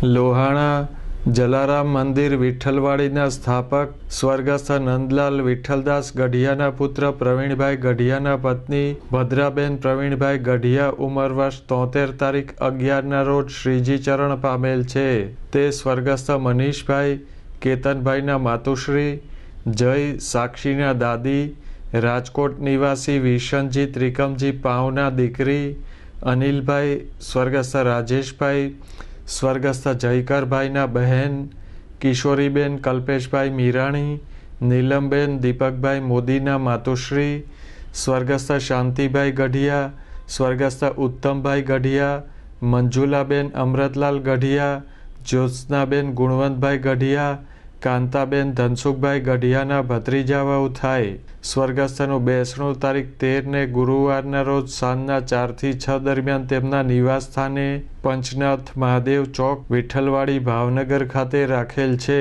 લોહાણા જલારામ મંદિર વિઠ્ઠલવાડીના સ્થાપક સ્વર્ગસ્થ નંદલાલ વિઠ્ઠલદાસ ગઢિયાના પુત્ર પ્રવીણભાઈ ગઢિયાના પત્ની ભદ્રાબેન પ્રવીણભાઈ ગઢિયા ઉંમર વર્ષ 73 તારીખ 11ના રોજ શ્રીજી ચરણ પામેલ છે. તે સ્વર્ગસ્થ મનીષભાઈ કેતનભાઈના માતુશ્રી, જય સાક્ષીના દાદી, રાજકોટ નિવાસી વિશનજી ત્રિકમજી પાઉના દીકરી, અનિલભાઈ સ્વર્ગસ્થ રાજેશભાઈ, સ્વર્ગસ્થ જયકરભાઈના બહેન, કિશોરીબેન કલ્પેશભાઈ મીરાણી, નીલમબેન દીપકભાઈ મોદીના માતુશ્રી, સ્વર્ગસ્થ શાંતિભાઈ ગઢિયા, સ્વર્ગસ્થ ઉત્તમભાઈ ગઢિયા, મંજુલાબેન અમૃતલાલ ગઢિયા, જ્યોત્સનાબેન ગુણવંતભાઈ ગઢિયા, કાંતાબેન ધનસુખભાઈ ગઢિયાના ભત્રીજાવાઓ થાય. સ્વર્ગસ્થનું બેસણું તારીખ 13ને ગુરુવારના રોજ સાંજના 4 થી 6 દરમિયાન તેમના નિવાસ સ્થાને પંચનાથ મહાદેવ ચોક, વિઠ્ઠલવાડી, ભાવનગર ખાતે રાખેલ છે.